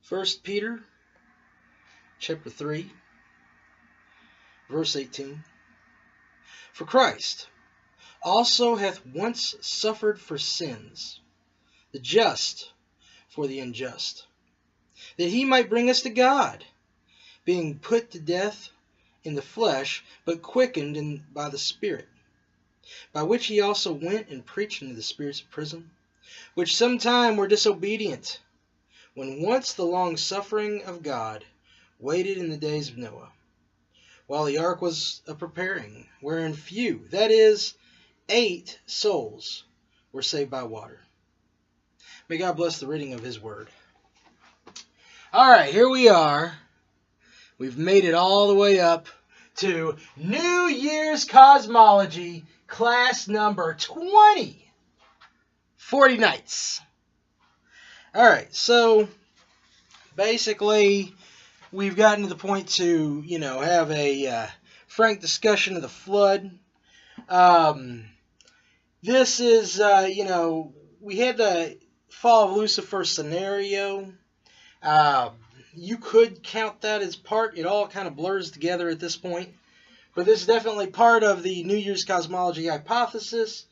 1 Peter chapter 3, verse 18. For Christ also hath once suffered for sins, the just for the unjust, that he might bring us to God, being put to death in the flesh, but quickened by the Spirit, by which he also went and preached unto the spirits of prison, which sometime were disobedient, when once the long suffering of God waited in the days of Noah, while the ark was a preparing, wherein few, that is, 8 souls, were saved by water. May God bless the reading of his word. All right, here we are. We've made it all the way up to New Year's Cosmology, class number 20. 40 nights. All right, so basically we've gotten to the point to, have a frank discussion of the flood. This is, we had the fall of Lucifer scenario. You could count that as part. It all kind of blurs together at this point. But this is definitely part of the New Year's cosmology hypothesis.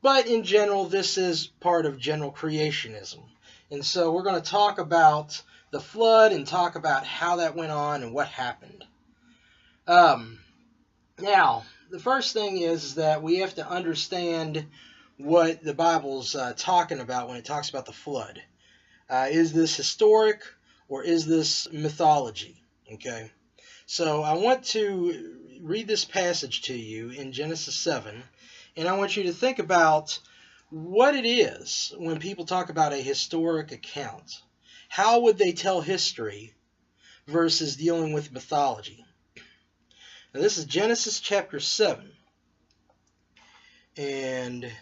But in general, this is part of general creationism. And so we're going to talk about the flood and talk about how that went on and what happened. Now, the first thing is that we have to understand what the Bible's talking about when it talks about the flood. Is this historic or is this mythology? Okay, so I want to read this passage to you in Genesis 7, and I want you to think about what it is when people talk about a historic account. How would they tell history versus dealing with mythology? Now, this is Genesis chapter 7. And let's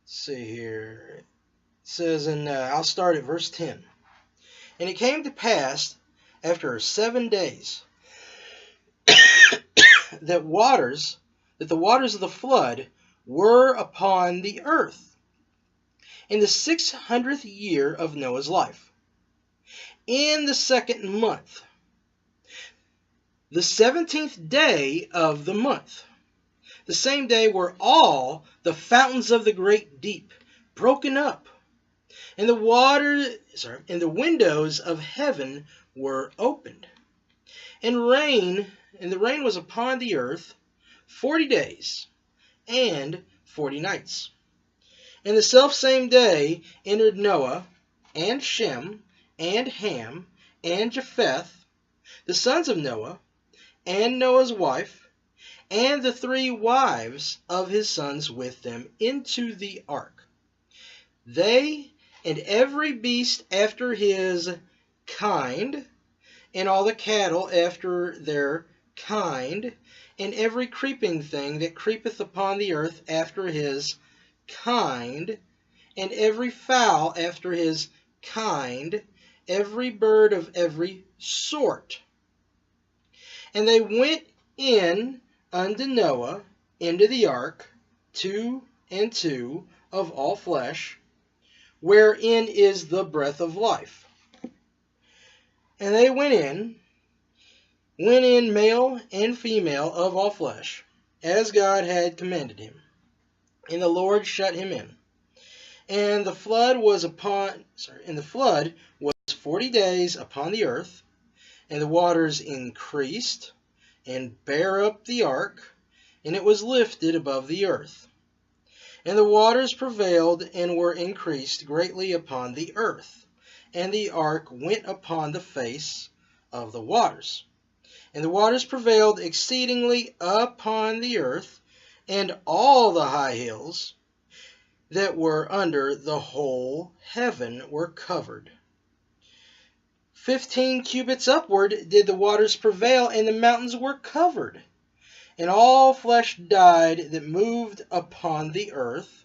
see here. It says, I'll start at verse 10. And it came to pass after 7 days that the waters of the flood were upon the earth, in the 600th year of Noah's life, in the 2nd month, the 17th day of the month. The same day were all the fountains of the great deep broken up, and the windows of heaven were opened, and the rain was upon the earth 40 days and 40 nights. And the selfsame day entered Noah, and Shem, and Ham, and Japheth, the sons of Noah, and Noah's wife, and the 3 wives of his sons with them into the ark. They and every beast after his kind, and all the cattle after their kind, and every creeping thing that creepeth upon the earth after his kind, and every fowl after his kind, every bird of every sort. And they went in unto Noah into the ark, 2 and 2 of all flesh, wherein is the breath of life. And they went in male and female of all flesh, as God had commanded him. And the Lord shut him in. And the flood was 40 days upon the earth, and the waters increased, and bare up the ark, and it was lifted above the earth. And the waters prevailed, and were increased greatly upon the earth. And the ark went upon the face of the waters. And the waters prevailed exceedingly upon the earth, and all the high hills that were under the whole heaven were covered. 15 cubits upward did the waters prevail, and the mountains were covered. And all flesh died that moved upon the earth,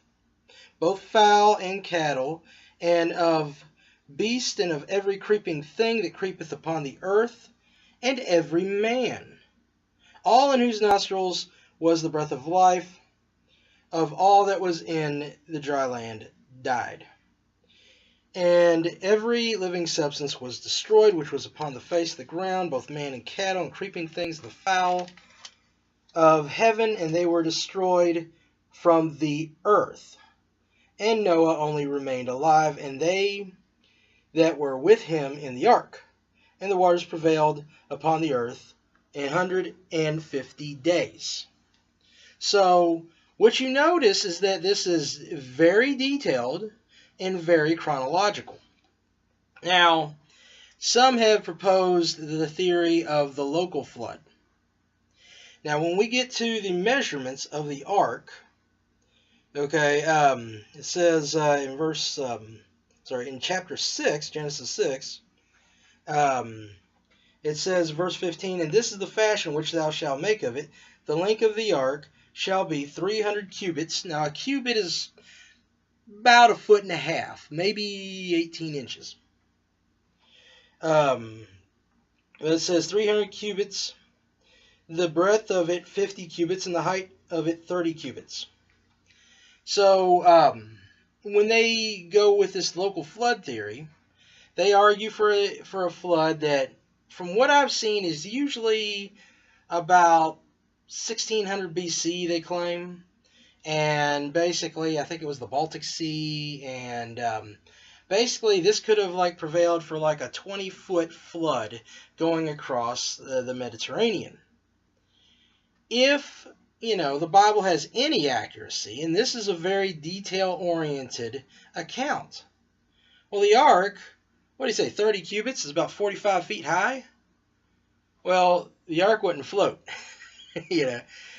both fowl and cattle, and of beast, and of every creeping thing that creepeth upon the earth, and every man, all in whose nostrils was the breath of life, of all that was in the dry land, died. And every living substance was destroyed, which was upon the face of the ground, both man and cattle, and creeping things, the fowl of heaven, and they were destroyed from the earth. And Noah only remained alive, and they that were with him in the ark. And the waters prevailed upon the earth 150 days. So, what you notice is that this is very detailed and very chronological. Now, some have proposed the theory of the local flood. Now, when we get to the measurements of the ark, okay, it says in chapter 6, Genesis 6, it says, verse 15, and this is the fashion which thou shalt make of it. The length of the ark shall be 300 cubits. Now, a cubit is about 1.5 feet, maybe 18 inches. It says 300 cubits, the breadth of it 50 cubits, and the height of it 30 cubits. So, when they go with this local flood theory, they argue for a flood that, from what I've seen, is usually about 1600 BC, they claim. And basically, I think it was the Baltic Sea, and basically this could have prevailed for a 20-foot flood going across the Mediterranean. If the Bible has any accuracy, and this is a very detail-oriented account. Well, the ark, what do you say, 30 cubits is about 45 feet high? Well, the ark wouldn't float.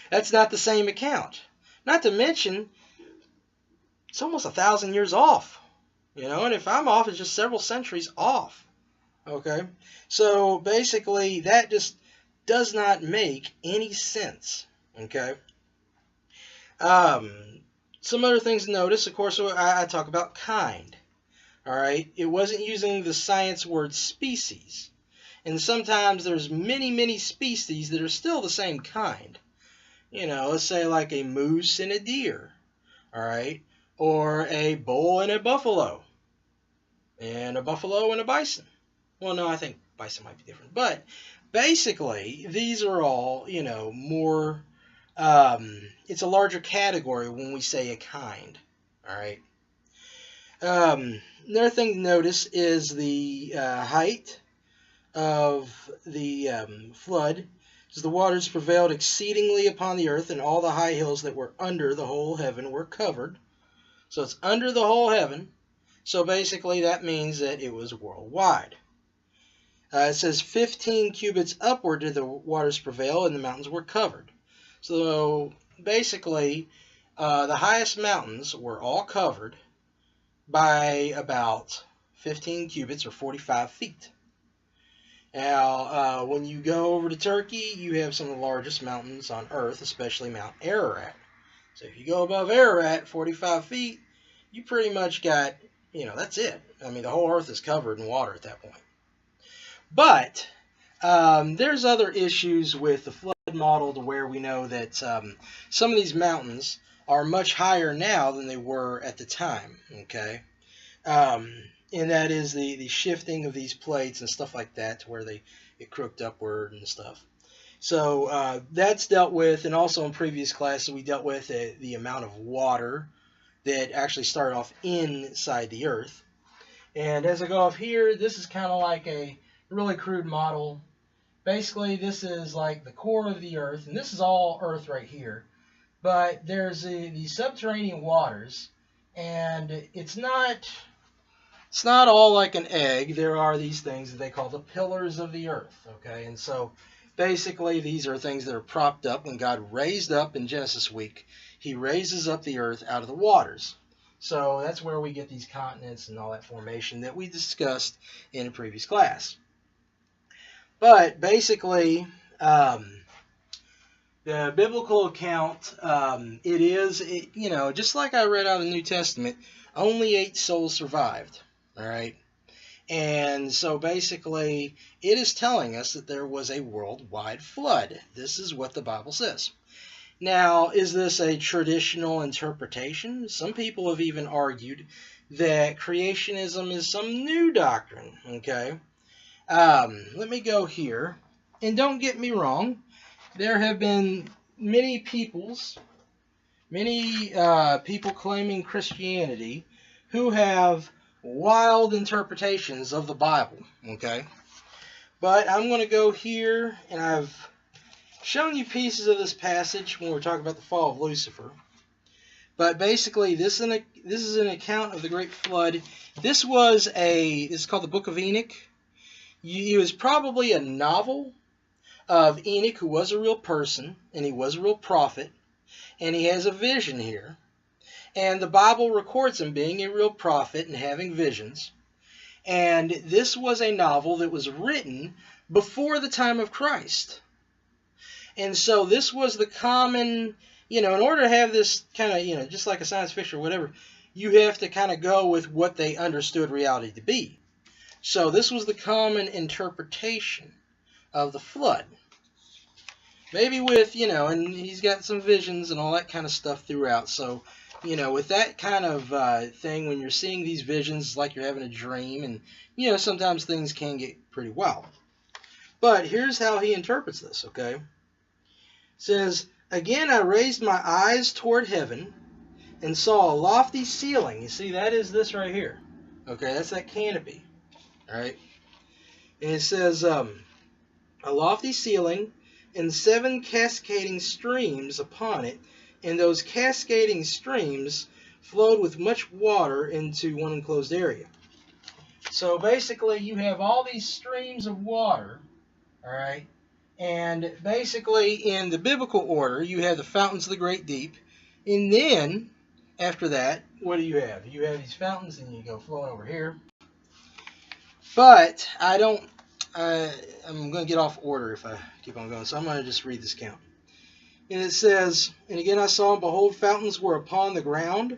That's not the same account. Not to mention, it's almost 1,000 years off. And if I'm off, it's just several centuries off. Okay? So, basically, that just does not make any sense. Okay? Some other things to notice, of course, I talk about kind. Alright? It wasn't using the science word species. And sometimes there's many, many species that are still the same kind. Let's say like a moose and a deer. Alright? Or a bull and a buffalo. And a buffalo and a bison. Well, no, I think bison might be different. But basically, these are all, more, it's a larger category when we say a kind. Alright? Another thing to notice is the height of the flood. As the waters prevailed exceedingly upon the earth, and all the high hills that were under the whole heaven were covered. So it's under the whole heaven. So basically that means that it was worldwide. It says 15 cubits upward did the waters prevail, and the mountains were covered. So basically the highest mountains were all covered by about 15 cubits or 45 feet. Now, when you go over to Turkey, you have some of the largest mountains on earth, especially Mount Ararat. So if you go above Ararat, 45 feet, you pretty much got, that's it. I mean, the whole earth is covered in water at that point. But there's other issues with the flood model to where we know that some of these mountains are much higher now than they were at the time, okay? And that is the shifting of these plates and stuff like that to where they get crooked upward and stuff. So that's dealt with, and also in previous classes we dealt with the amount of water that actually started off inside the earth. And as I go off here, this is kind of like a really crude model. Basically, this is like the core of the earth, and this is all earth right here. But there's the subterranean waters, and it's not all like an egg. There are these things that they call the pillars of the earth, okay? And so basically these are things that are propped up when God raised up in Genesis week. He raises up the earth out of the waters. So that's where we get these continents and all that formation that we discussed in a previous class. But basically, the biblical account, it is, just like I read out of the New Testament, only 8 souls survived. All right. And so basically, it is telling us that there was a worldwide flood. This is what the Bible says. Now, is this a traditional interpretation? Some people have even argued that creationism is some new doctrine, okay? Let me go here. And don't get me wrong, there have been many people claiming Christianity who have wild interpretations of the Bible, okay? But I'm going to go here, and I've shown you pieces of this passage when we're talking about the fall of Lucifer. But basically, this is an account of the Great Flood. This is called the Book of Enoch. It was probably a novel of Enoch, who was a real person, and he was a real prophet, and he has a vision here. And the Bible records him being a real prophet and having visions. And this was a novel that was written before the time of Christ. And so this was the common, in order to have this kind of, just like a science fiction or whatever, you have to kind of go with what they understood reality to be. So this was the common interpretation of the flood. Maybe with, and he's got some visions and all that kind of stuff throughout. So, with that kind of thing, when you're seeing these visions, it's like you're having a dream. And, sometimes things can get pretty wild. But here's how he interprets this, okay? It says, "Again I raised my eyes toward heaven and saw a lofty ceiling." You see, that is this right here. Okay, that's that canopy. All right. And it says, a lofty ceiling and 7 cascading streams upon it, and those cascading streams flowed with much water into one enclosed area. So basically, you have all these streams of water, all right, and basically in the biblical order, you have the fountains of the great deep, and then after that, what do you have? You have these fountains, and you go flowing over here. But I'm going to get off order if I keep on going, so I'm going to just read this count. And it says, "And again I saw, and behold, fountains were upon the ground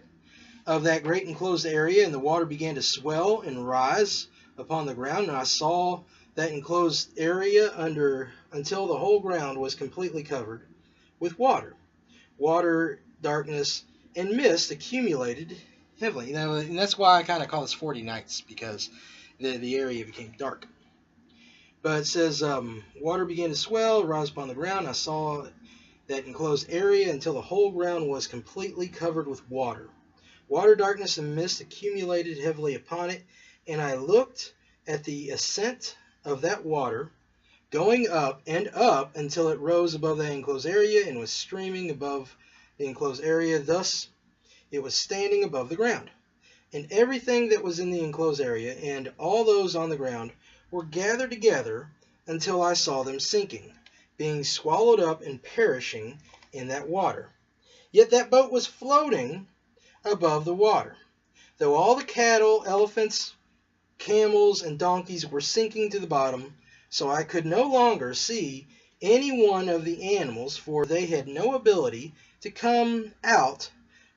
of that great enclosed area, and the water began to swell and rise upon the ground. And I saw that enclosed area until the whole ground was completely covered with water. Water, darkness, and mist accumulated heavily." And that's why I kind of call this 40 nights, because the area became dark. But it says, "Water began to swell, rise upon the ground. I saw that enclosed area until the whole ground was completely covered with water. Water, darkness, and mist accumulated heavily upon it. And I looked at the ascent of that water, going up and up until it rose above the enclosed area and was streaming above the enclosed area. Thus it was standing above the ground. And everything that was in the enclosed area and all those on the ground were gathered together until I saw them sinking, being swallowed up and perishing in that water. Yet that boat was floating above the water, though all the cattle, elephants, camels, and donkeys were sinking to the bottom, so I could no longer see any one of the animals, for they had no ability to come out,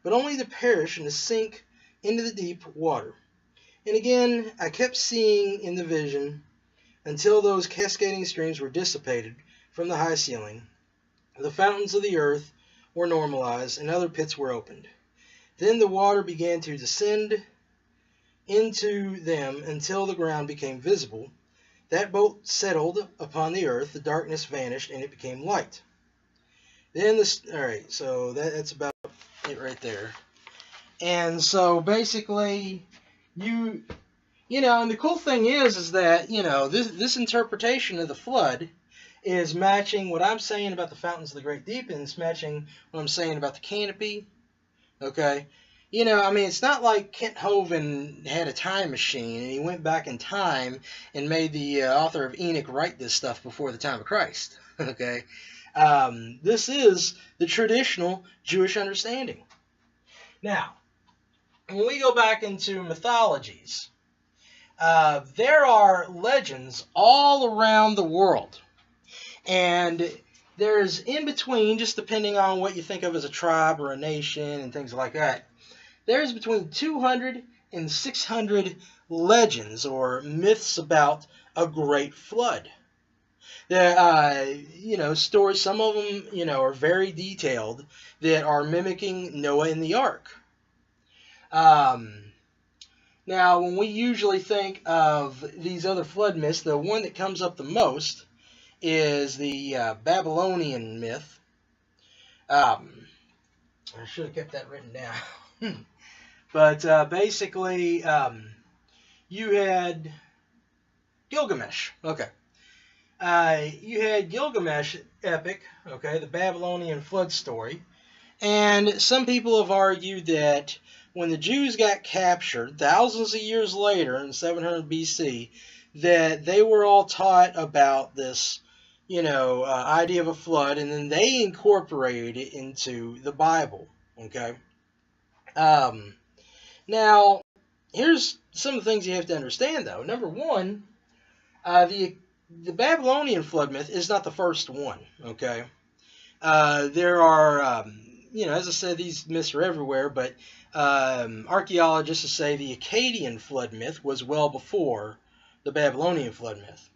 but only to perish and to sink into the deep water. And again I kept seeing in the vision until those cascading streams were dissipated from the high ceiling. The fountains of the earth were normalized, and other pits were opened. Then the water began to descend into them until the ground became visible. That boat settled upon the earth, the darkness vanished, and it became light." Then alright, so that's about it right there. And so basically, and the cool thing is that, this interpretation of the flood is matching what I'm saying about the fountains of the great deep, and it's matching what I'm saying about the canopy. Okay? It's not like Kent Hovind had a time machine and he went back in time and made the author of Enoch write this stuff before the time of Christ. Okay? This is the traditional Jewish understanding. Now, when we go back into mythologies, there are legends all around the world. And there's in between, just depending on what you think of as a tribe or a nation and things like that, there's between 200 and 600 legends or myths about a great flood. Stories, some of them, are very detailed, that are mimicking Noah and the ark. Now, when we usually think of these other flood myths, the one that comes up the most is the Babylonian myth. I should have kept that written down. But basically, you had Gilgamesh. Okay. You had Gilgamesh epic, okay, the Babylonian flood story. And some people have argued that when the Jews got captured thousands of years later in 700 BC, that they were all taught about this, idea of a flood, and then they incorporated it into the Bible. Okay. Um, Now, here's some of the things you have to understand, though. Number one, the Babylonian flood myth is not the first one. Okay. There are, as I said, these myths are everywhere, but archaeologists say the Akkadian flood myth was well before the Babylonian flood myth.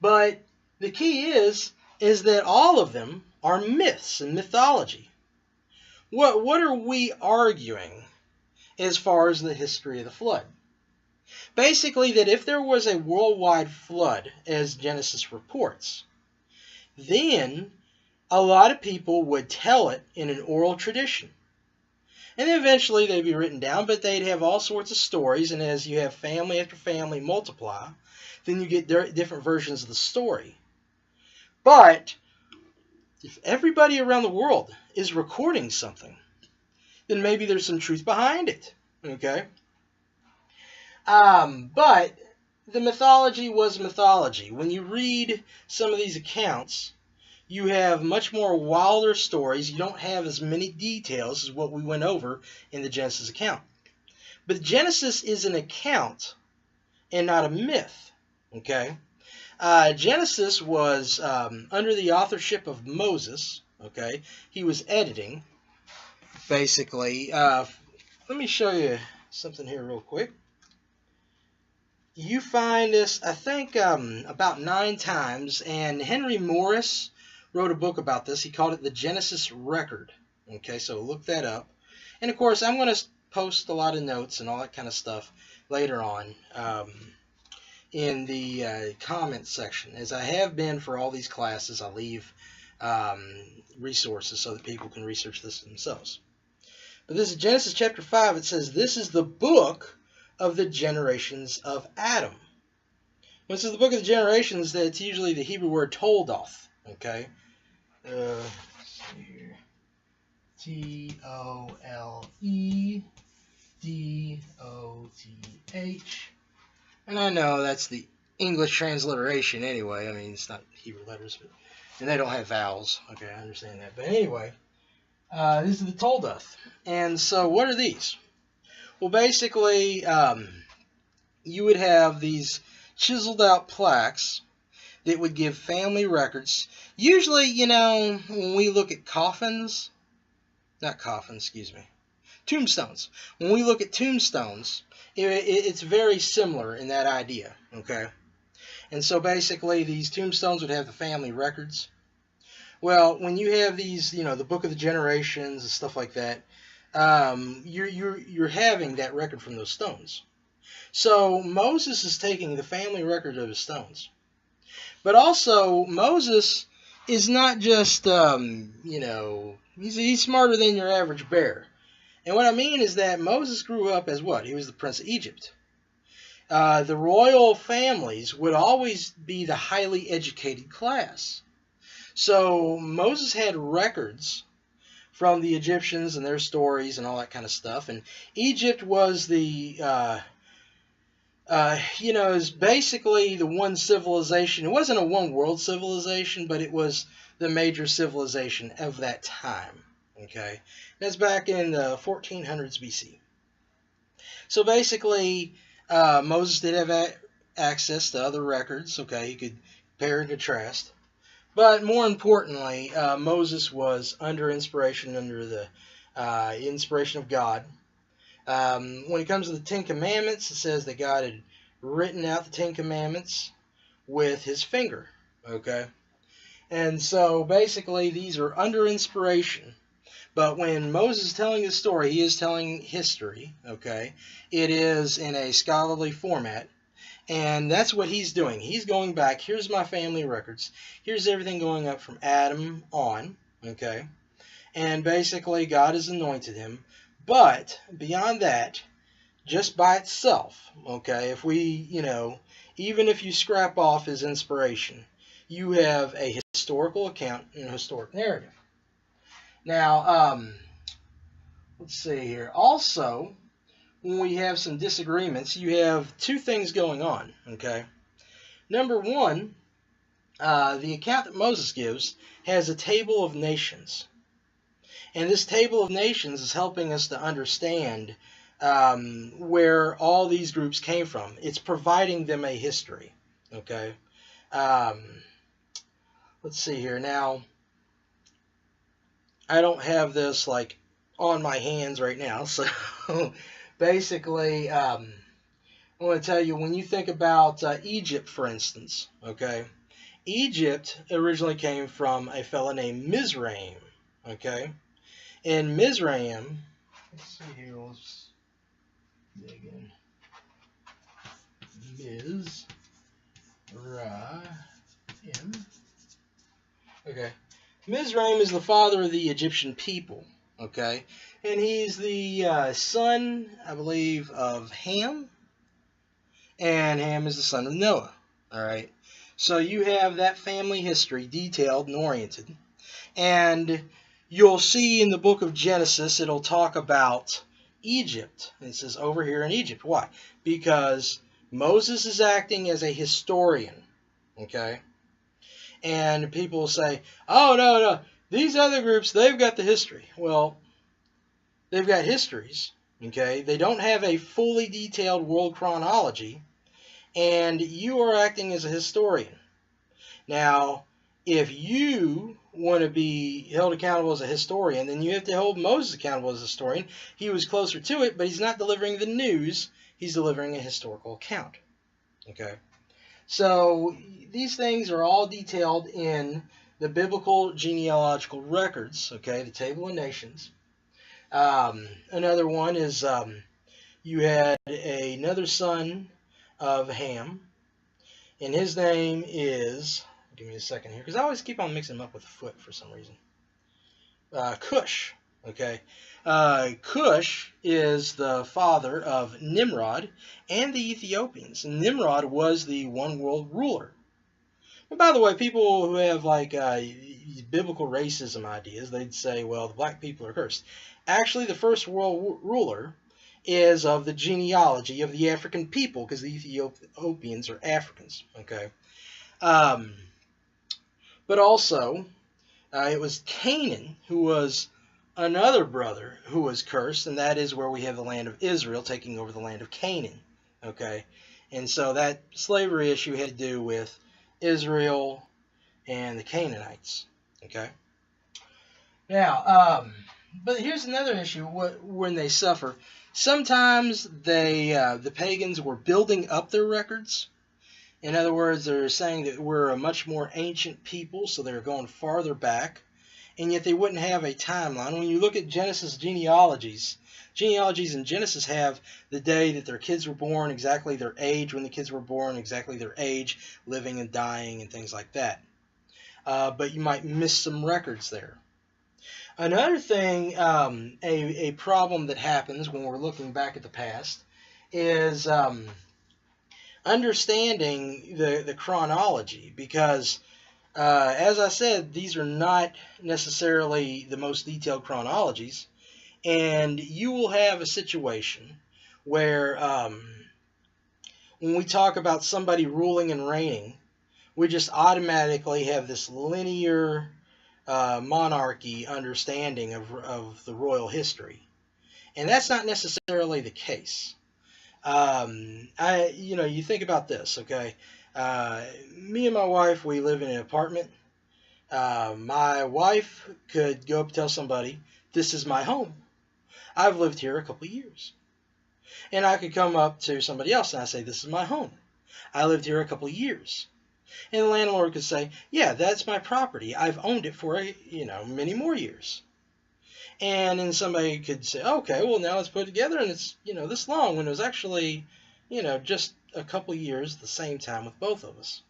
But the key is that all of them are myths and mythology. What are we arguing as far as the history of the flood? Basically, that if there was a worldwide flood, as Genesis reports, then a lot of people would tell it in an oral tradition. And then eventually they'd be written down, but they'd have all sorts of stories, and as you have family after family multiply, then you get different versions of the story. But if everybody around the world is recording something, then maybe there's some truth behind it. Okay? But the mythology was mythology. When you read some of these accounts, you have much more wilder stories. You don't have as many details as what we went over in the Genesis account. But Genesis is an account and not a myth. Okay? Genesis was under the authorship of Moses. Okay? He was editing, basically. Let me show you something here real quick. You find this, I think, about 9 times, and Henry Morris wrote a book about this. He called it the Genesis Record. Okay, so look that up. And of course, I'm going to post a lot of notes and all that kind of stuff later on in the comments section. As I have been for all these classes, I leave resources so that people can research this themselves. But this is Genesis chapter 5. It says, this is the book of the generations of Adam. When it says the book of the generations, that's usually the Hebrew word toldoth. Okay? T-O-L-E-D-O-T-H. And I know that's the English transliteration anyway. I mean, it's not Hebrew letters, but, and they don't have vowels. Okay, I understand that. But anyway, this is the toldoth. And so what are these? Well, basically, you would have these chiseled out plaques that would give family records. Usually, when we look at tombstones. When we look at tombstones, it's very similar in that idea, okay? And so basically, these tombstones would have the family records. Well, when you have these, the book of the generations and stuff like that, you're having that record from those stones. So Moses is taking the family record of his stones. But also, Moses is not just, he's smarter than your average bear. And what I mean is that Moses grew up as what? He was the prince of Egypt. The royal families would always be the highly educated class. So Moses had records from the Egyptians and their stories and all that kind of stuff. And Egypt was the, is basically the one civilization. It wasn't a one world civilization, but it was the major civilization of that time. Okay, that's back in the 1400s BC. So basically, Moses did have access to other records. Okay, he could compare and contrast. But more importantly, Moses was under inspiration, under the inspiration of God. When it comes to the Ten Commandments, it says that God had written out the Ten Commandments with his finger. Okay? And so basically, these are under inspiration. But when Moses is telling the story, he is telling history, okay? It is in a scholarly format, and that's what he's doing. He's going back, here's my family records, here's everything going up from Adam on, okay? And basically, God has anointed him. But beyond that, just by itself, okay, if we, even if you scrap off his inspiration, you have a historical account and a historic narrative. Now, let's see here. Also, when we have some disagreements, you have two things going on, okay? Number one, the account that Moses gives has a table of nations. And this table of nations is helping us to understand where all these groups came from. It's providing them a history, okay? Let's see here. Now, I don't have this like on my hands right now, so basically, I want to tell you, when you think about Egypt, for instance, okay? Egypt originally came from a fella named Mizraim, okay? In Mizraim, let's see here, let's dig in. Mizraim. Okay. Mizraim is the father of the Egyptian people, okay? And he's the son, I believe, of Ham, and Ham is the son of Noah, all right? So you have that family history detailed and oriented, and you'll see in the book of Genesis, it'll talk about Egypt. It says over here in Egypt. Why? Because Moses is acting as a historian, okay? And people will say, oh, no, these other groups, they've got the history. Well, they've got histories, okay? They don't have a fully detailed world chronology, and you are acting as a historian. Now, if you want to be held accountable as a historian, then you have to hold Moses accountable as a historian. He was closer to it, but he's not delivering the news. He's delivering a historical account. Okay? So these things are all detailed in the biblical genealogical records, okay, the Table of Nations. Another one is you had another son of Ham, and his name is, give me a second here, because I always keep on mixing them up with foot for some reason. Cush, okay. Cush is the father of Nimrod and the Ethiopians. Nimrod was the one world ruler. And by the way, people who have like biblical racism ideas, they'd say, well, the black people are cursed. Actually, the first world ruler is of the genealogy of the African people, because the Ethiopians are Africans, okay. But also, it was Canaan who was another brother who was cursed, and that is where we have the land of Israel taking over the land of Canaan, okay. And so that slavery issue had to do with Israel and the Canaanites, okay. Now, but here's another issue when they suffer. Sometimes the pagans were building up their records. In other words, they're saying that we're a much more ancient people, so they're going farther back, and yet they wouldn't have a timeline. When you look at Genesis genealogies in Genesis have the day that their kids were born, exactly their age when the kids were born, exactly their age, living and dying, and things like that. But you might miss some records there. Another thing, a problem that happens when we're looking back at the past is understanding the chronology, because as I said, these are not necessarily the most detailed chronologies, and you will have a situation where when we talk about somebody ruling and reigning, we just automatically have this linear monarchy understanding of the royal history, and that's not necessarily the case. You think about this, okay? Me and my wife, we live in an apartment. My wife could go up and tell somebody, "This is my home. I've lived here a couple of years." And I could come up to somebody else and I say, "This is my home. I lived here a couple of years." And the landlord could say, "Yeah, that's my property. I've owned it for many more years." And then somebody could say, okay, well, now it's put together and it's, this long, when it was actually, just a couple years at the same time with both of us.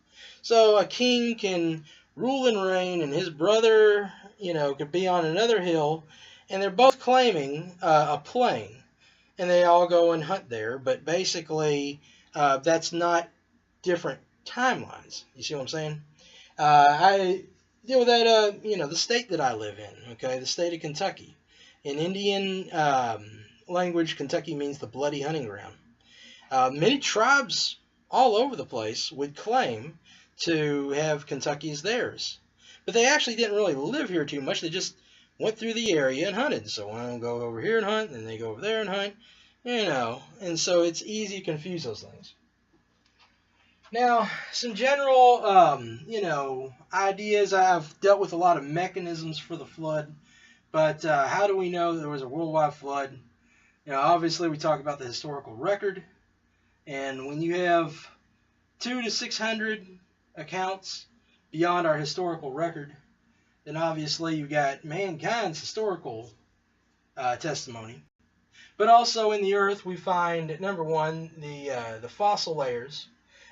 So a king can rule and reign, and his brother, could be on another hill, and they're both claiming a plain, and they all go and hunt there. But basically, that's not different timelines. You see what I'm saying? I deal with that, the state that I live in, okay, the state of Kentucky. In Indian language, Kentucky means the bloody hunting ground. Many tribes all over the place would claim to have Kentucky as theirs. But they actually didn't really live here too much. They just went through the area and hunted. So one of them go over here and hunt, and then they go over there and hunt, And so it's easy to confuse those things. Now, some general, ideas. I've dealt with a lot of mechanisms for the flood, but how do we know there was a worldwide flood? Obviously we talk about the historical record, and when you have 200 to 600 accounts beyond our historical record, then obviously you've got mankind's historical testimony. But also in the earth we find, number one, the fossil layers,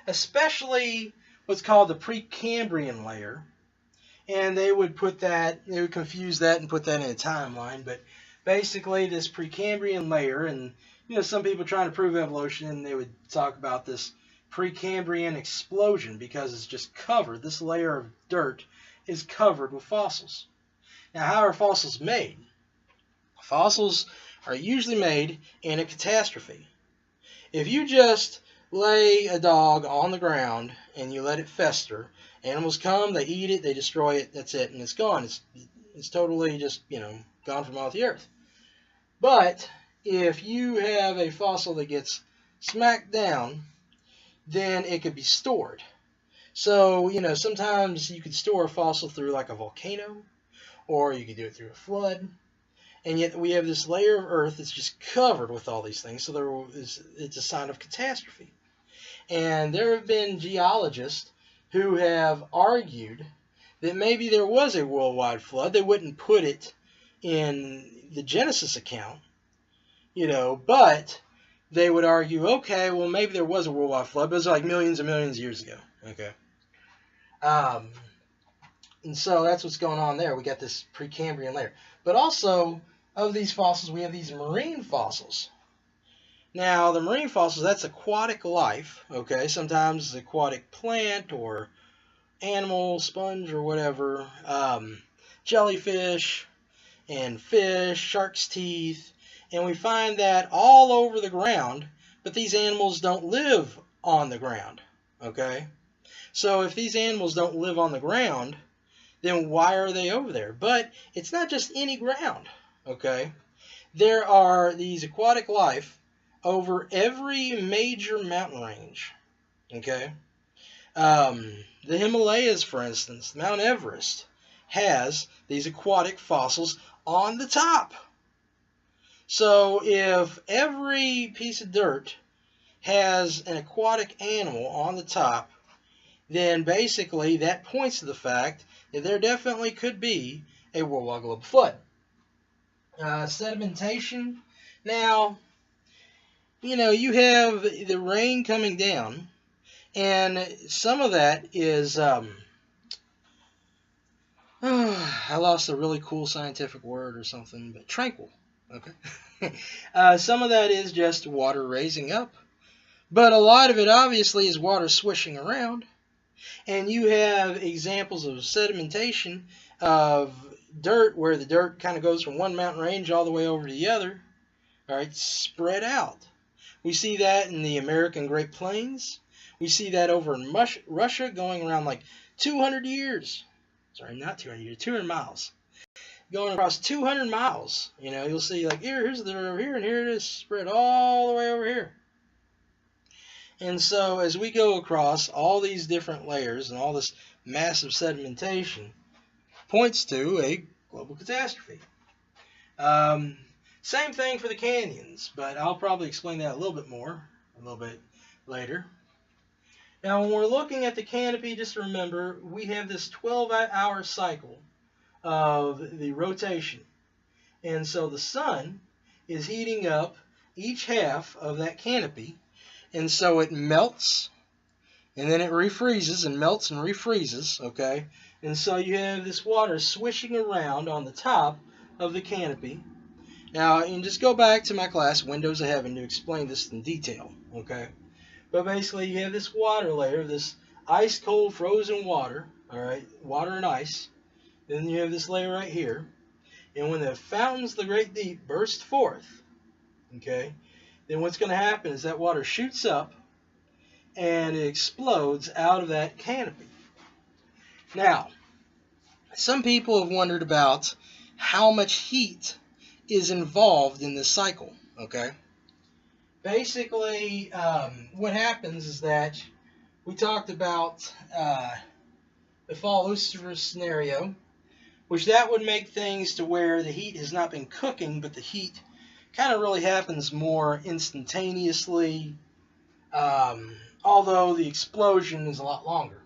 especially what's called the Precambrian layer. And they would confuse that and put that in a timeline. But basically this Precambrian layer, and some people trying to prove evolution, they would talk about this Precambrian explosion because it's just covered. This layer of dirt is covered with fossils. Now, how are fossils made? Fossils are usually made in a catastrophe. If you just lay a dog on the ground and you let it fester, animals come, they eat it, they destroy it, that's it, and it's gone. It's totally just, gone from off the earth. But if you have a fossil that gets smacked down, then it could be stored. So, sometimes you could store a fossil through like a volcano, or you could do it through a flood. And yet we have this layer of earth that's just covered with all these things, so it's a sign of catastrophe. And there have been geologists who have argued that maybe there was a worldwide flood. They wouldn't put it in the Genesis account, but they would argue, okay, well, maybe there was a worldwide flood, but it was like millions and millions of years ago, okay? And so that's what's going on there. We got this Precambrian layer. But also, of these fossils, we have these marine fossils. Now, the marine fossils, that's aquatic life, okay? Sometimes it's aquatic plant or animal, sponge, or whatever. Jellyfish and fish, shark's teeth. And we find that all over the ground, but these animals don't live on the ground, okay? So if these animals don't live on the ground, then why are they over there? But it's not just any ground, okay? There are these aquatic life over every major mountain range, okay? The Himalayas, for instance, Mount Everest, has these aquatic fossils on the top. So if every piece of dirt has an aquatic animal on the top, then basically that points to the fact that there definitely could be a worldwide global flood. Sedimentation. Now, you have the rain coming down, and some of that is, I lost a really cool scientific word or something, but tranquil, okay? Some of that is just water raising up, but a lot of it obviously is water swishing around. And you have examples of sedimentation of dirt where the dirt kind of goes from one mountain range all the way over to the other, all right, spread out. We see that in the American Great Plains. We see that over in Russia going around like 200 years. Sorry, not 200 years, 200 miles. Going across 200 miles, you'll see like here's the dirt over here, and here it is spread all the way over here. And so as we go across all these different layers and all this massive sedimentation, points to a global catastrophe. Same thing for the canyons, but I'll probably explain that a little bit later. Now, when we're looking at the canopy, just remember, we have this 12-hour cycle of the rotation. And so the sun is heating up each half of that canopy, and so it melts, and then it refreezes and melts and refreezes, okay? And so you have this water swishing around on the top of the canopy. Now, you can just go back to my class, Windows of Heaven, to explain this in detail, okay? But basically, you have this water layer, this ice-cold frozen water, all right, water and ice. Then you have this layer right here. And when the fountains of the great deep burst forth, okay, then what's going to happen is that water shoots up and it explodes out of that canopy. Now, some people have wondered about how much heat is involved in this cycle, okay? Basically, what happens is that we talked about the fall Lucifer scenario, which that would make things to where the heat has not been cooking, but the heat kind of really happens more instantaneously, although the explosion is a lot longer.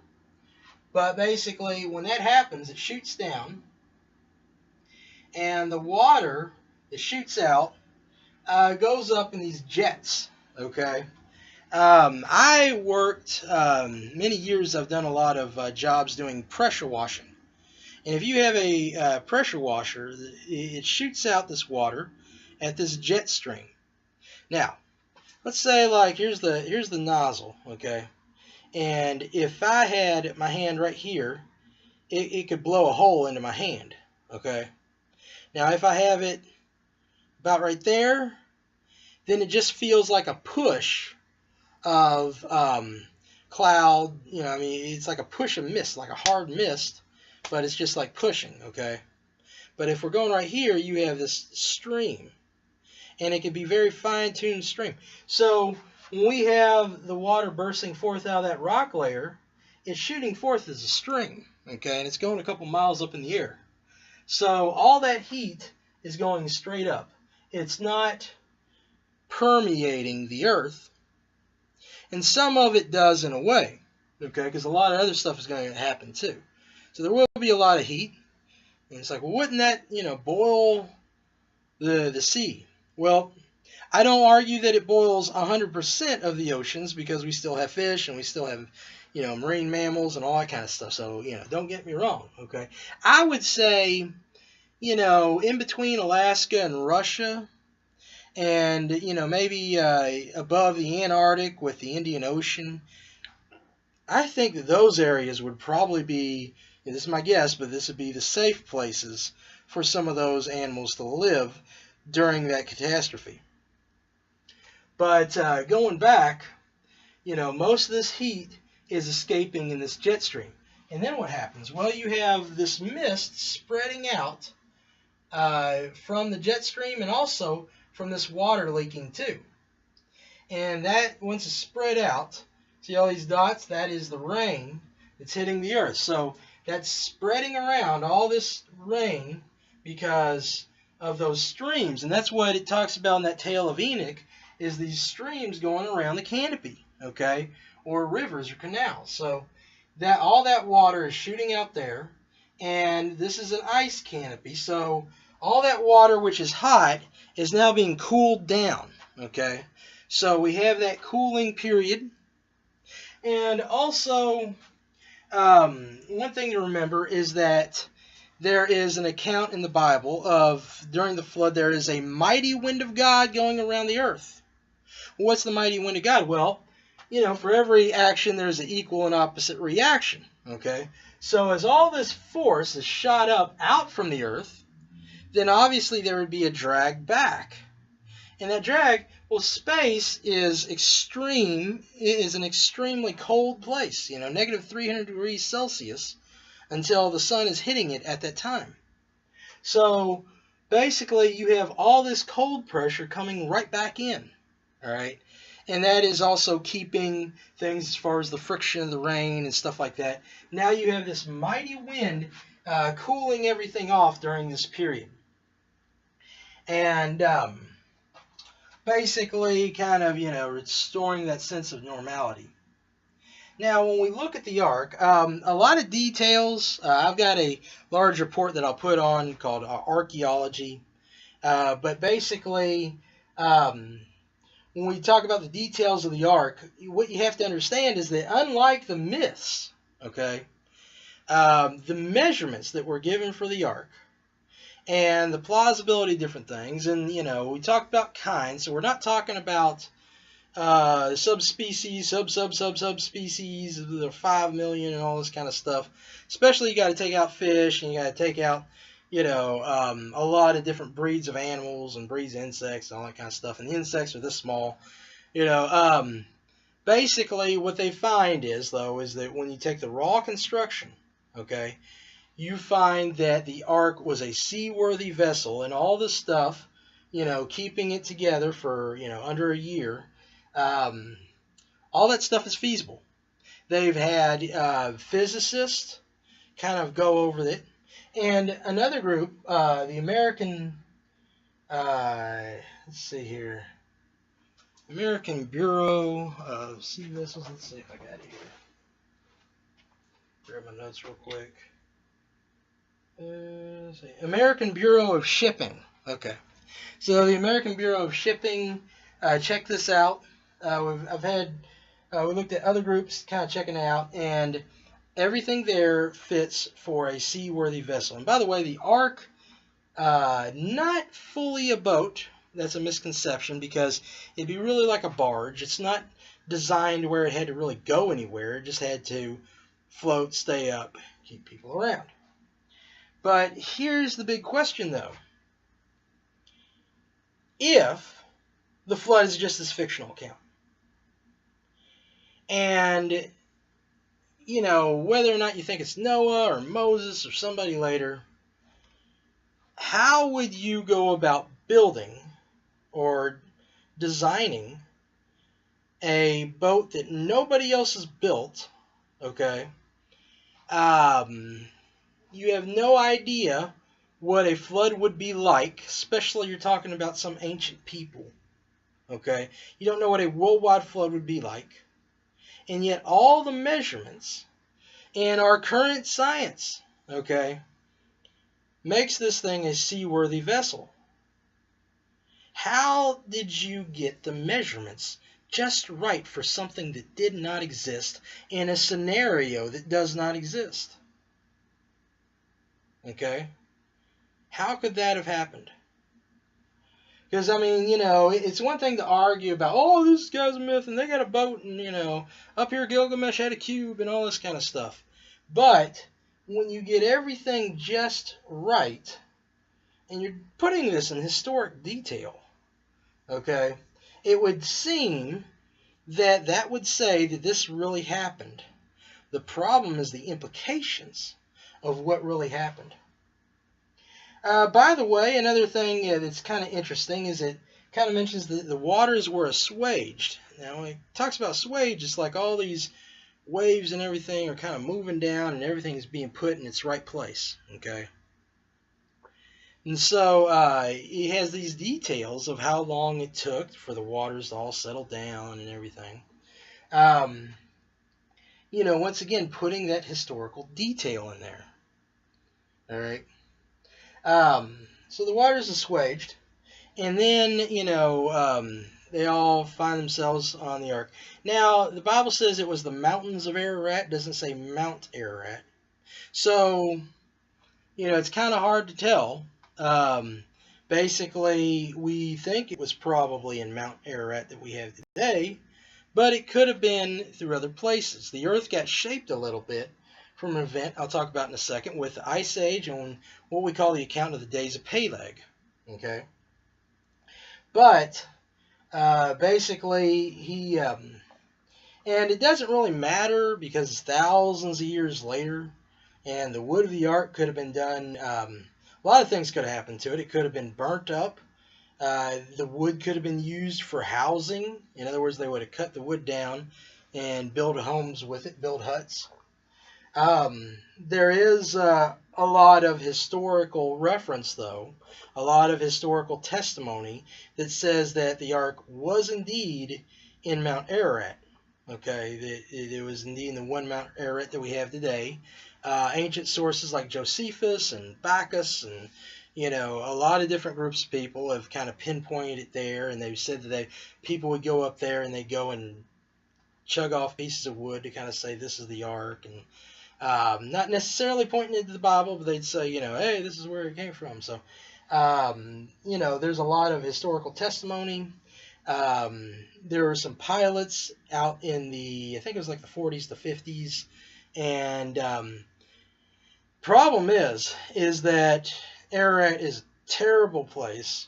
But basically, when that happens, it shoots down, and the water that shoots out goes up in these jets, okay? I worked many years. I've done a lot of jobs doing pressure washing. And if you have a pressure washer, it shoots out this water at this jet stream. Now, let's say like here's the nozzle, okay? And if I had my hand right here, it could blow a hole into my hand, okay? Now, if I have it about right there, then it just feels like a push of cloud. You know, I mean, it's like a push of mist, like a hard mist, but it's just like pushing, okay? But if we're going right here, you have this stream, and it can be very fine-tuned stream. So when we have the water bursting forth out of that rock layer, it's shooting forth as a stream, okay? And it's going a couple miles up in the air. So all that heat is going straight up. It's not permeating the earth. And some of it does in a way, okay? Because a lot of other stuff is going to happen too. So there will be a lot of heat. And it's like, well, wouldn't that, boil the sea? Well, I don't argue that it boils 100% of the oceans, because we still have fish and we still have, marine mammals and all that kind of stuff. So, don't get me wrong, okay? I would say, in between Alaska and Russia, and, maybe above the Antarctic with the Indian Ocean, I think that those areas would probably be, and this is my guess, but this would be the safe places for some of those animals to live during that catastrophe. But going back, most of this heat is escaping in this jet stream. And then what happens? Well, you have this mist spreading out from the jet stream, and also from this water leaking too. And that, once it's spread out, see all these dots? That is the rain that's hitting the earth. So that's spreading around all this rain because of those streams. And that's what it talks about in that tale of Enoch, is these streams going around the canopy, okay? Or rivers or canals. So that all that water is shooting out there, and this is an ice canopy. So all that water, which is hot, is now being cooled down, okay? So we have that cooling period. And also, one thing to remember is that there is an account in the Bible of, during the flood, there is a mighty wind of God going around the earth. What's the mighty wind of God? Well, for every action, there's an equal and opposite reaction, okay? So as all this force is shot up out from the earth, then obviously there would be a drag back. And that drag, well, space is an extremely cold place, negative 300 degrees Celsius, until the sun is hitting it at that time. So basically you have all this cold pressure coming right back in, all right? And that is also keeping things as far as the friction of the rain and stuff like that. Now you have this mighty wind cooling everything off during this period. And basically kind of, restoring that sense of normality. Now, when we look at the ark, a lot of details. I've got a large report that I'll put on called Archaeology. But basically, um, when we talk about the details of the ark, what you have to understand is that unlike the myths, okay, the measurements that were given for the ark and the plausibility of different things, and we talked about kinds, so we're not talking about subspecies, subspecies, the 5 million and all this kind of stuff. Especially, you got to take out fish, and you got to take out, a lot of different breeds of animals and breeds of insects and all that kind of stuff. And the insects are this small. You know, basically, what they find is that when you take the raw construction, okay, you find that the ark was a seaworthy vessel, and all this stuff, keeping it together for under a year. Um, all that stuff is feasible. They've had physicists kind of go over it, and another group, the American, let's see here, American Bureau of Sea Vessels. Let's see if I got it here. Grab my notes real quick. American Bureau of Shipping. Okay, so the American Bureau of Shipping. Check this out. We looked at other groups, kind of checking it out, and everything there fits for a seaworthy vessel. And by the way, the Ark, not fully a boat. That's a misconception because it'd be really like a barge. It's not designed where it had to really go anywhere. It just had to float, stay up, keep people around. But here's the big question, though. If the flood is just this fictional account, and whether or not you think it's Noah or Moses or somebody later, how would you go about building or designing a boat that nobody else has built? Okay, you have no idea what a flood would be like, especially you're talking about some ancient people. Okay, you don't know what a worldwide flood would be like, and yet all the measurements in our current science, okay, makes this thing a seaworthy vessel. How did you get the measurements just right for something that did not exist in a scenario that does not exist? Okay? How could that have happened? Because, I mean, it's one thing to argue about, oh, this guy's a myth, and they got a boat, and, up here Gilgamesh had a cube, and all this kind of stuff. But when you get everything just right, and you're putting this in historic detail, okay, it would seem that would say that this really happened. The problem is the implications of what really happened. By the way, another thing that's kind of interesting is it kind of mentions that the waters were assuaged. Now, when it talks about assuaged, it's like all these waves and everything are kind of moving down and everything is being put in its right place. Okay? And so he has these details of how long it took for the waters to all settle down and everything. Once again, putting that historical detail in there. All right. So the waters assuaged, and then, they all find themselves on the ark. Now, the Bible says it was the mountains of Ararat. It doesn't say Mount Ararat. So, it's kind of hard to tell. Basically, we think it was probably in Mount Ararat that we have today, but it could have been through other places. The earth got shaped a little bit from an event I'll talk about in a second with the Ice Age and what we call the account of the days of Peleg. Okay? But basically, and it doesn't really matter because it's thousands of years later, and the wood of the ark could have been done. A lot of things could have happened to it. It could have been burnt up. The wood could have been used for housing. In other words, they would have cut the wood down and build homes with it, build huts. There is a lot of historical reference, though, a lot of historical testimony that says that the ark was indeed in Mount Ararat. Okay, it was indeed in the one Mount Ararat that we have today. Ancient sources like Josephus and Bacchus and A lot of different groups of people have kind of pinpointed it there, and they've said that people would go up there and they'd go and chug off pieces of wood to kind of say this is the ark, and not necessarily pointing it to the Bible, but they'd say, hey, this is where it came from. So, there's a lot of historical testimony. There were some pilots out in I think it was like the 40s, the 50s, and problem is that Ararat is a terrible place.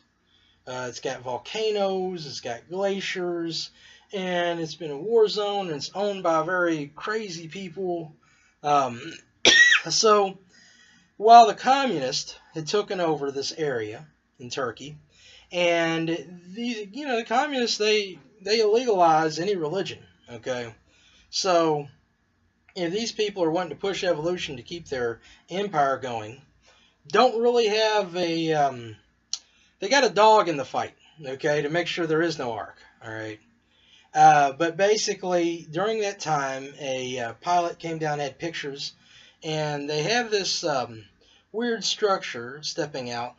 It's got volcanoes, it's got glaciers, and it's been a war zone, and it's owned by very crazy people. So while the communists had taken over this area in Turkey, and the communists, they illegalize any religion, okay? So if these people are wanting to push evolution to keep their empire going, don't really have they got a dog in the fight, okay, to make sure there is no ark, all right? But basically, during that time, a pilot came down, had pictures, and they have this weird structure stepping out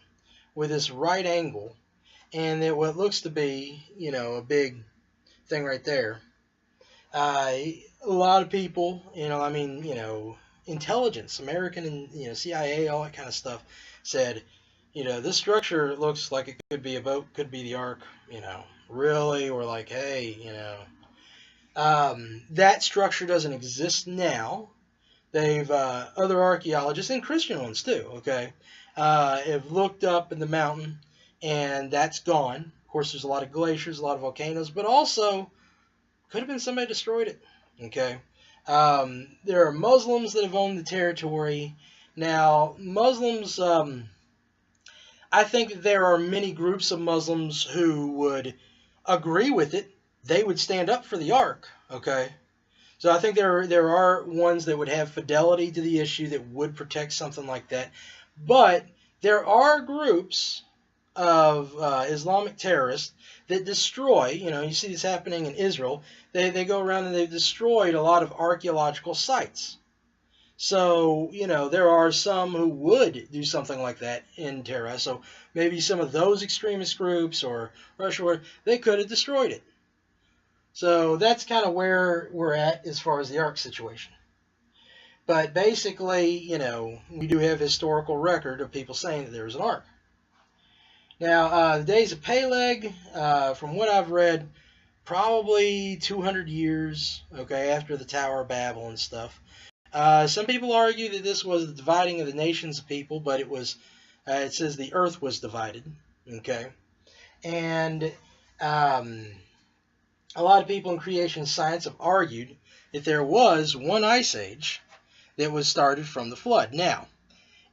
with this right angle, and what looks to be, a big thing right there. A lot of people, intelligence, American and CIA, all that kind of stuff, said, this structure looks like it could be a boat, could be the ark, really. We're like, hey, that structure doesn't exist now. They've other archaeologists and Christian ones too, okay, have looked up in the mountain, and that's gone. Of course, there's a lot of glaciers, a lot of volcanoes, but also could have been somebody destroyed it, okay. There are Muslims that have owned the territory. Now, Muslims, I think that there are many groups of Muslims who would agree with it. They would stand up for the ark, okay. So I think there are ones that would have fidelity to the issue that would protect something like that. But there are groups of Islamic terrorists that destroy, you see this happening in Israel. They go around and they've destroyed a lot of archaeological sites. So, there are some who would do something like that in terror. So maybe some of those extremist groups or Russia, they could have destroyed it. So that's kind of where we're at as far as the ark situation. But basically, we do have historical record of people saying that there was an ark. Now, the days of Peleg, from what I've read, probably 200 years, okay, after the Tower of Babel and stuff. Some people argue that this was the dividing of the nations of people, but it says the earth was divided, okay? And a lot of people in creation science have argued that there was one ice age that was started from the flood. Now,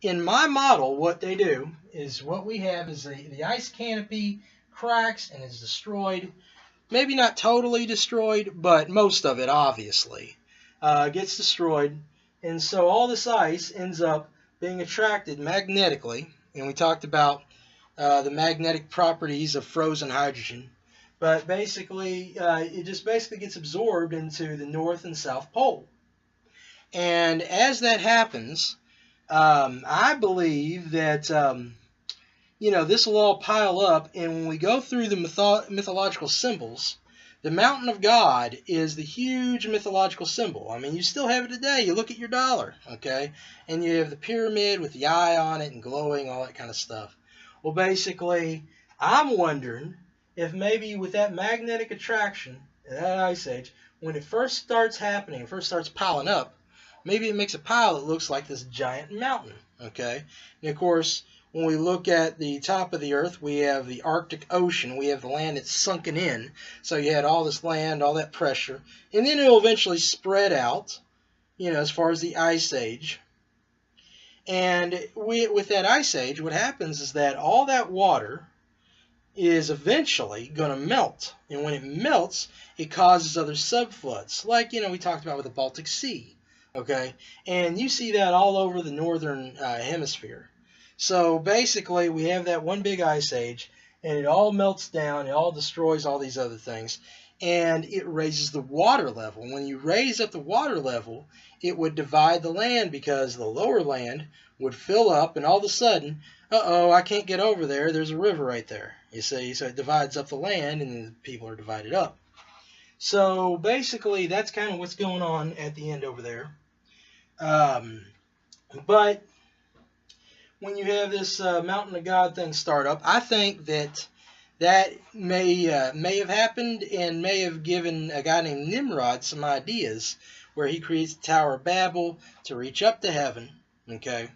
in my model, what they do is what we have is the ice canopy cracks and is destroyed. Maybe not totally destroyed, but most of it, obviously, gets destroyed. And so all this ice ends up being attracted magnetically. And we talked about the magnetic properties of frozen hydrogen. But basically, it just basically gets absorbed into the North and South Pole. And as that happens, I believe that, this will all pile up. And when we go through the mythological symbols, the mountain of God is the huge mythological symbol. I mean, you still have it today. You look at your dollar, okay? And you have the pyramid with the eye on it and glowing, all that kind of stuff. Well, basically, I'm wondering if maybe with that magnetic attraction, that ice age, when it first starts happening, it first starts piling up, maybe it makes a pile that looks like this giant mountain, okay? And of course, when we look at the top of the earth, we have the Arctic Ocean. We have the land that's sunken in. So you had all this land, all that pressure. And then it will eventually spread out, as far as the ice age. And with that ice age, what happens is that all that water is eventually going to melt. And when it melts, it causes other subfloods, like, we talked about with the Baltic Sea, okay? And you see that all over the northern hemisphere. So basically, we have that one big ice age, and it all melts down, it all destroys all these other things. and it raises the water level. When you raise up the water level, it would divide the land because the lower land would fill up, and all of a sudden, uh-oh, I can't get over there. There's a river right there. You see, so it divides up the land, and the people are divided up. So basically, that's kind of what's going on at the end over there. But when you have this Mountain of God thing start up, I think that may have happened and may have given a guy named Nimrod some ideas where he creates the Tower of Babel to reach up to heaven. Okay,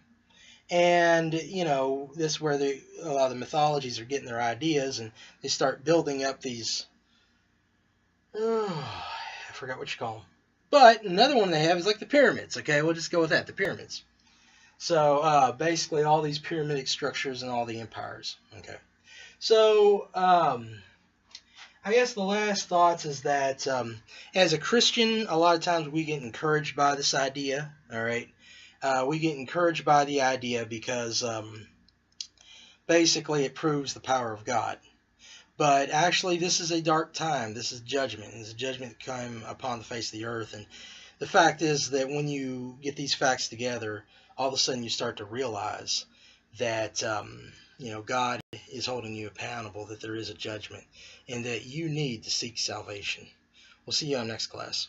and this is where a lot of the mythologies are getting their ideas, and they start building up these. I forgot what you call them. But another one they have is like the pyramids. Okay, we'll just go with that, the pyramids. So basically all these pyramidic structures and all the empires. Okay. So I guess the last thoughts is that as a Christian, a lot of times we get encouraged by this idea. All right. We get encouraged by the idea because basically it proves the power of God. But actually, this is a dark time. This is judgment. It's a judgment that came upon the face of the earth. And the fact is that when you get these facts together, all of a sudden you start to realize that God is holding you accountable, that there is a judgment, and that you need to seek salvation. We'll see you on next class.